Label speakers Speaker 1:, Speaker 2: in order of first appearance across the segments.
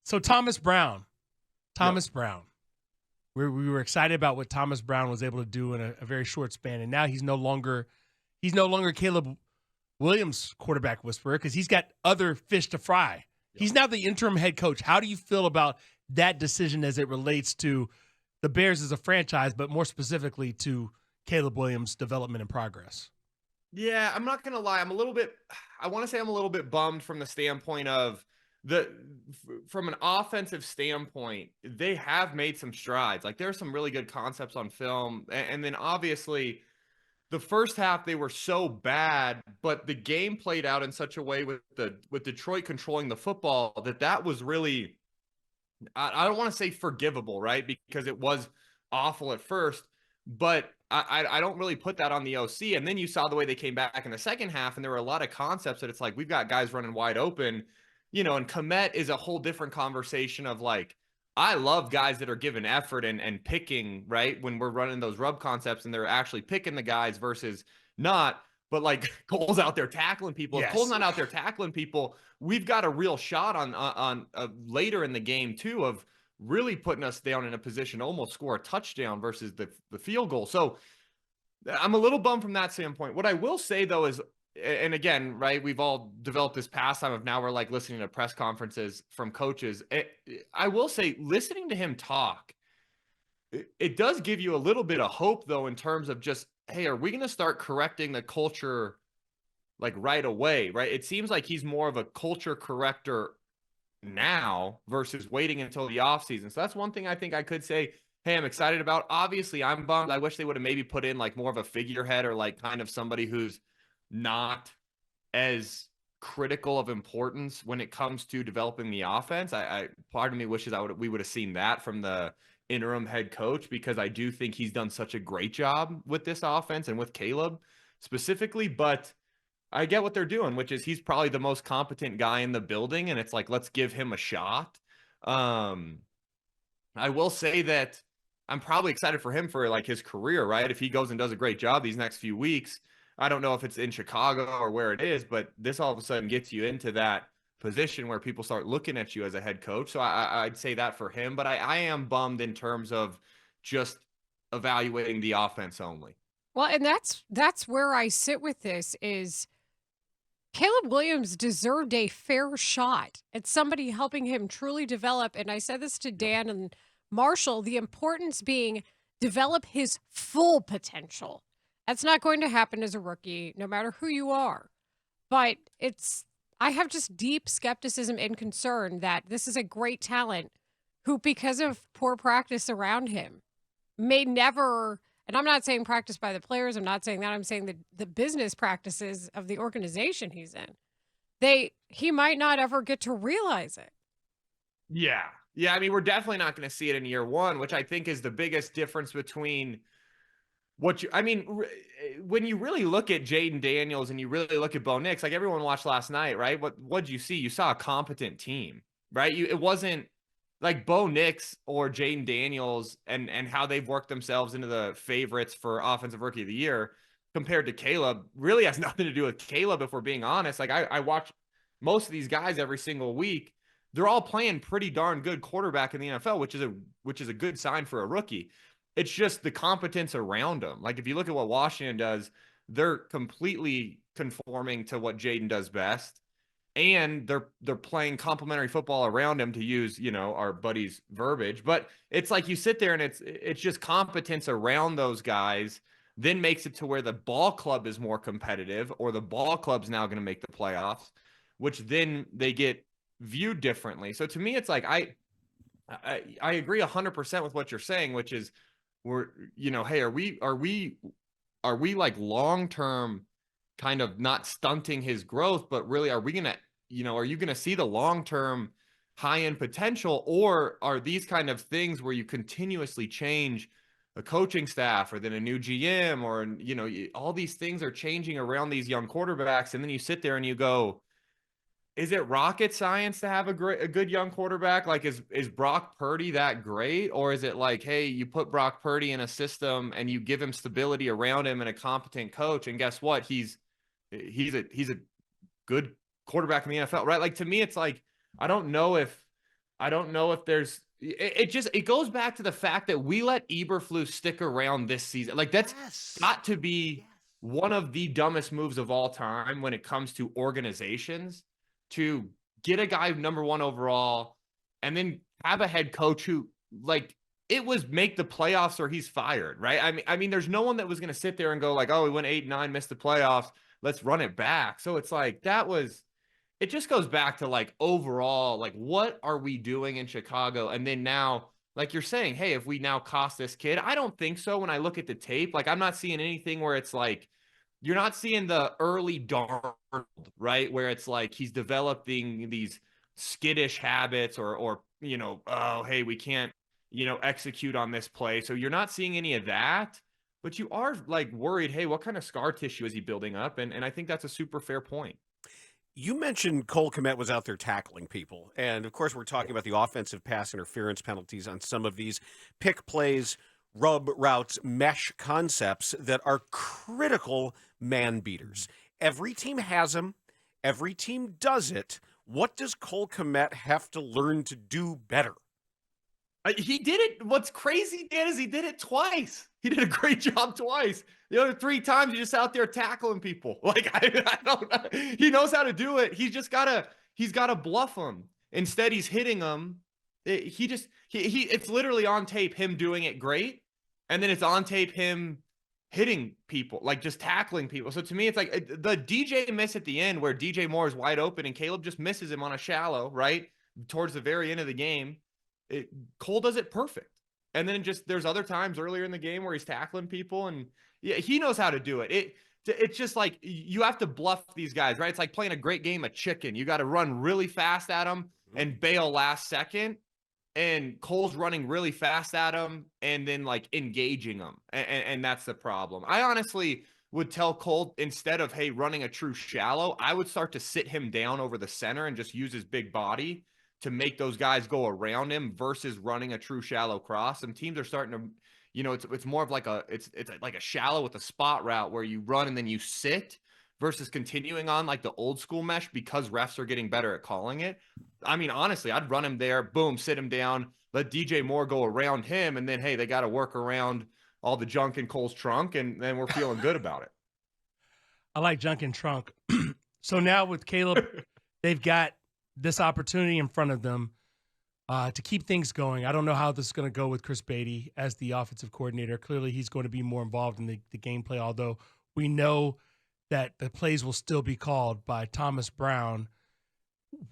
Speaker 1: So Thomas Brown.
Speaker 2: Yep.
Speaker 1: Brown. We were excited about what Thomas Brown was able to do in a very short span, and now he's no longer Caleb Williams' quarterback whisperer because he's got other fish to fry.
Speaker 2: Yep.
Speaker 1: He's now the interim head coach. How do you feel about that decision as it relates to the Bears as a franchise, but more specifically to Caleb Williams' development and progress?
Speaker 2: Yeah, I'm not gonna lie. I'm a little bit bummed from the standpoint of from an offensive standpoint, they have made some strides. Like there's some really good concepts on film, and then obviously the first half they were so bad, but the game played out in such a way with Detroit controlling the football that was really, I don't want to say forgivable, right? Because it was awful at first, but I don't really put that on the OC. And then you saw the way they came back in the second half, and there were a lot of concepts that it's like we've got guys running wide open, and Komet is a whole different conversation of like, I love guys that are giving effort and picking, right? When we're running those rub concepts and they're actually picking the guys versus not. But like Cole's out there tackling people.
Speaker 1: Yes.
Speaker 2: If Cole's not out there tackling people, we've got a real shot on later in the game too of really putting us down in a position to almost score a touchdown versus the field goal. So I'm a little bummed from that standpoint. What I will say though is, and again, right, we've all developed this pastime of now we're like listening to press conferences from coaches. I will say listening to him talk, it does give you a little bit of hope though, in terms of just, hey, are we going to start correcting the culture like right away, right? It seems like he's more of a culture corrector now versus waiting until the offseason. So that's one thing I think I could say, hey, I'm excited about. Obviously, I'm bummed. I wish they would have maybe put in like more of a figurehead or like kind of somebody who's not as critical of importance when it comes to developing the offense. I part of me wishes we would have seen that from the interim head coach, because I do think he's done such a great job with this offense and with Caleb specifically. But I get what they're doing, which is he's probably the most competent guy in the building, and it's like, let's give him a shot. I will say that I'm probably excited for him for like his career, right? If he goes and does a great job these next few weeks, I don't know if it's in Chicago or where it is, but this all of a sudden gets you into that position where people start looking at you as a head coach. So I'd say that for him, but I am bummed in terms of just evaluating the offense only.
Speaker 3: Well, and that's where I sit with this is Caleb Williams deserved a fair shot at somebody helping him truly develop. And I said this to Dan and Marshall, the importance being develop his full potential. That's not going to happen as a rookie, no matter who you are. But I have just deep skepticism and concern that this is a great talent who, because of poor practice around him, may never, and I'm not saying practice by the players, I'm not saying that, I'm saying the business practices of the organization he's in. He might not ever get to realize it.
Speaker 2: Yeah. Yeah, I mean, we're definitely not going to see it in year one, which I think is the biggest difference between when you really look at Jaden Daniels and you really look at Bo Nix, like everyone watched last night, right? What'd you see? You saw a competent team, right? It wasn't like Bo Nix or Jaden Daniels and how they've worked themselves into the favorites for offensive rookie of the year compared to Caleb really has nothing to do with Caleb. If we're being honest, like I watch most of these guys every single week. They're all playing pretty darn good quarterback in the NFL, which is a good sign for a rookie. It's just the competence around them. Like if you look at what Washington does, they're completely conforming to what Jaden does best. And they're playing complementary football around him, to use, our buddy's verbiage. But it's like you sit there and it's just competence around those guys then makes it to where the ball club is more competitive, or the ball club's now going to make the playoffs, which then they get viewed differently. So to me, it's like I agree 100% with what you're saying, which is hey, are we like long-term kind of not stunting his growth, but really are we going to, are you going to see the long-term high-end potential, or are these kind of things where you continuously change a coaching staff or then a new GM, or, all these things are changing around these young quarterbacks. And then you sit there and you go, is it rocket science to have a good young quarterback? Like, is Brock Purdy that great? Or is it like, hey, you put Brock Purdy in a system and you give him stability around him and a competent coach, and guess what? He's a good quarterback in the NFL, right? Like, to me, it's like, I don't know if I don't know if there's it goes back to the fact that we let Eberflus stick around this season. Like that's got to be one of the dumbest moves of all time when it comes to organizations, to get a guy number 1 overall and then have a head coach who, like, it was make the playoffs or he's fired, right? I mean, there's no one that was going to sit there and go like, oh, we went 8-9, missed the playoffs, let's run it back. So it's like it just goes back to like overall, like, what are we doing in Chicago? And then now, like you're saying, hey, if we now cost this kid, I don't think so. When I look at the tape, like, I'm not seeing anything where it's like, you're not seeing the early Darnold, right? Where it's like he's developing these skittish habits or, oh, hey, we can't, execute on this play. So you're not seeing any of that, but you are like worried, hey, what kind of scar tissue is he building up? And I think that's a super fair point.
Speaker 4: You mentioned Cole Kmet was out there tackling people. And, of course, we're talking about the offensive pass interference penalties on some of these pick plays, rub routes, mesh concepts that are critical man beaters. Every team has them. Every team does it. What does Cole Kmet have to learn to do better?
Speaker 2: He did it. What's crazy, Dan, is he did it twice. He did a great job twice. The other 3 times, he's just out there tackling people. Like, I don't know. He knows how to do it. He's got to bluff them. Instead, he's hitting them. It's literally on tape, him doing it great. And then it's on tape, him hitting people, like just tackling people. So to me, it's like the DJ miss at the end where DJ Moore is wide open and Caleb just misses him on a shallow, right? Towards the very end of the game. Cole does it perfect. And then there's other times earlier in the game where he's tackling people, and yeah, he knows how to do it. It's just like you have to bluff these guys, right? It's like playing a great game of chicken. You got to run really fast at them and bail last second. And Cole's running really fast at him and then like engaging them. And that's the problem. I honestly would tell Cole, instead of, hey, running a true shallow, I would start to sit him down over the center and just use his big body to make those guys go around him versus running a true shallow cross. Some teams are starting to, it's more of like it's like a shallow with a spot route where you run and then you sit versus continuing on like the old school mesh because refs are getting better at calling it. I mean, honestly, I'd run him there, boom, sit him down, let DJ Moore go around him. And then, hey, they got to work around all the junk in Cole's trunk. And then we're feeling good about it.
Speaker 1: I like junk and trunk. So now with Caleb, they've got this opportunity in front of them to keep things going. I don't know how this is going to go with Chris Beatty as the offensive coordinator. Clearly, he's going to be more involved in the gameplay, although we know that the plays will still be called by Thomas Brown.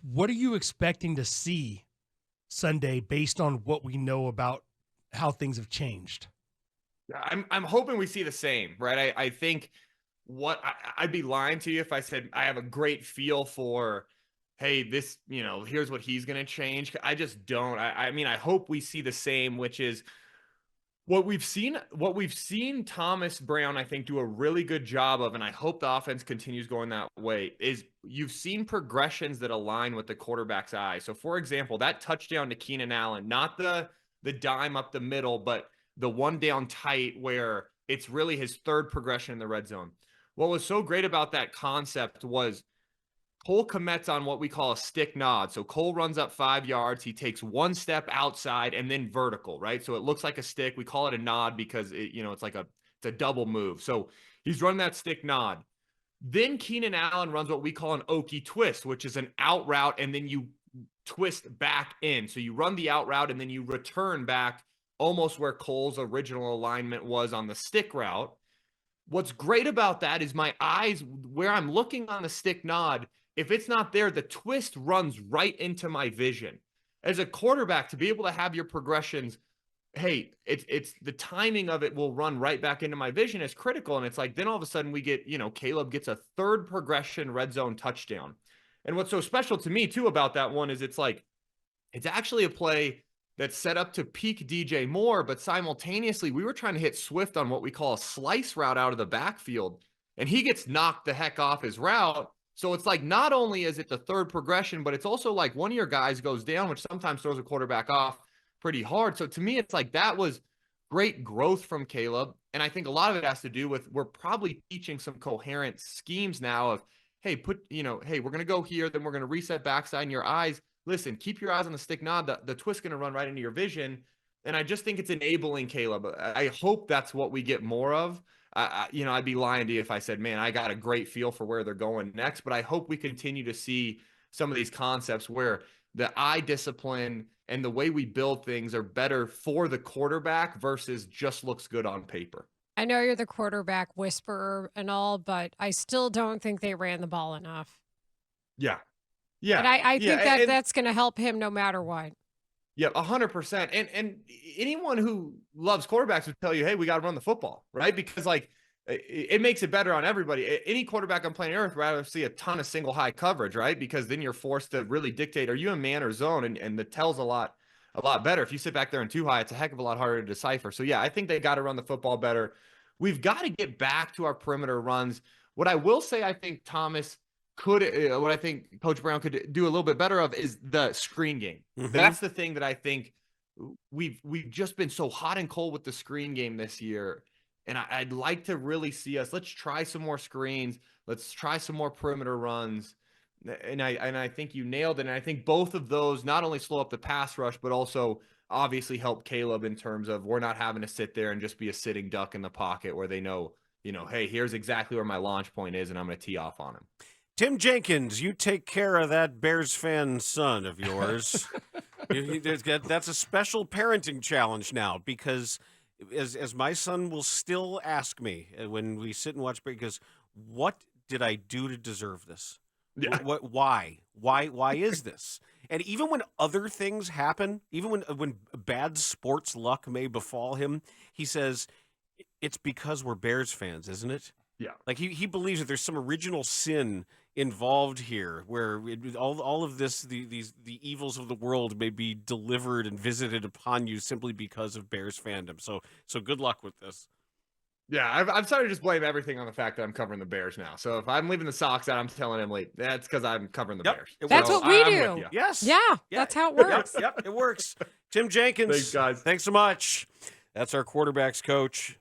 Speaker 1: What are you expecting to see Sunday based on what we know about how things have changed?
Speaker 2: I'm hoping we see the same, right? I think I'd be lying to you if I said I have a great feel for, hey, this, here's what he's going to change. I just don't. I mean, I hope we see the same, which is what we've seen Thomas Brown, I think, do a really good job of, and I hope the offense continues going that way, is you've seen progressions that align with the quarterback's eye. So, for example, that touchdown to Keenan Allen, not the dime up the middle, but the one down tight where it's really his third progression in the red zone. What was so great about that concept was Cole Kmet's on what we call a stick nod. So Cole runs up 5 yards. He takes one step outside and then vertical, right? So it looks like a stick. We call it a nod because it's like it's a double move. So he's running that stick nod. Then Keenan Allen runs what we call an Okie twist, which is an out route, and then you twist back in. So you run the out route and then you return back almost where Cole's original alignment was on the stick route. What's great about that is my eyes, where I'm looking on the stick nod, if it's not there, the twist runs right into my vision. As a quarterback, to be able to have your progressions, hey, it's the timing of it will run right back into my vision is critical. And it's like, then all of a sudden we get, Caleb gets a third progression red zone touchdown. And what's so special to me too about that one is it's actually a play that's set up to peak DJ Moore, but simultaneously we were trying to hit Swift on what we call a slice route out of the backfield. And he gets knocked the heck off his route. So it's like, not only is it the third progression, but it's also like one of your guys goes down, which sometimes throws a quarterback off pretty hard. So to me, it's like that was great growth from Caleb. And I think a lot of it has to do with, we're probably teaching some coherent schemes now of, hey, hey, we're going to go here, then we're going to reset backside in your eyes. listen, keep your eyes on the stick nod. The twist's going to run right into your vision. And I just think it's enabling Caleb. I hope that's what we get more of. I'd be lying to you if I said, man, I got a great feel for where they're going next. But I hope we continue to see some of these concepts where the eye discipline and the way we build things are better for the quarterback versus just looks good on paper.
Speaker 3: I know you're the quarterback whisperer and all, but I still don't think they ran the ball enough.
Speaker 2: Yeah. Yeah.
Speaker 3: And I think
Speaker 2: and
Speaker 3: that's going to help him no matter what.
Speaker 2: Yeah, 100%. And anyone who loves quarterbacks would tell you, hey, we got to run the football, right? Because like it makes it better on everybody. Any quarterback on planet Earth would rather see a ton of single high coverage, right? Because then you're forced to really dictate, are you a man or zone? And the tell's a lot better. If you sit back there in too high, it's a heck of a lot harder to decipher. So yeah, I think they got to run the football better. We've got to get back to our perimeter runs. What I will say, I think Thomas what I think Coach Brown could do a little bit better of is the screen game.
Speaker 4: Mhm.
Speaker 2: That's the thing that I think we've just been so hot and cold with the screen game this year. And I'd like to really see us. Let's try some more screens. Let's try some more perimeter runs. And I think you nailed it. And I think both of those not only slow up the pass rush, but also obviously help Caleb in terms of we're not having to sit there and just be a sitting duck in the pocket where they know, hey, here's exactly where my launch point is, and I'm going to tee off on him.
Speaker 4: Tim Jenkins, you take care of that Bears fan son of yours. That's a special parenting challenge now, because as my son will still ask me when we sit and watch, because what did I do to deserve this?
Speaker 2: Yeah.
Speaker 4: Why is this? And even when other things happen, even when bad sports luck may befall him, he says, it's because we're Bears fans, isn't it?
Speaker 2: Yeah.
Speaker 4: Like he believes that there's some original sin involved here, where all of this, the evils of the world may be delivered and visited upon you simply because of Bears fandom. So good luck with this.
Speaker 2: Yeah, I've started to just blame everything on the fact that I'm covering the Bears now. So if I'm leaving the socks out, I'm telling Emily that's because I'm covering the Bears.
Speaker 3: That's
Speaker 2: So
Speaker 3: what we
Speaker 2: I'm
Speaker 3: do.
Speaker 2: with you.
Speaker 4: Yes.
Speaker 3: Yeah, that's how it works.
Speaker 4: Yep, it works. Tim Jenkins.
Speaker 2: Thanks, guys.
Speaker 4: Thanks so much. That's our quarterbacks coach.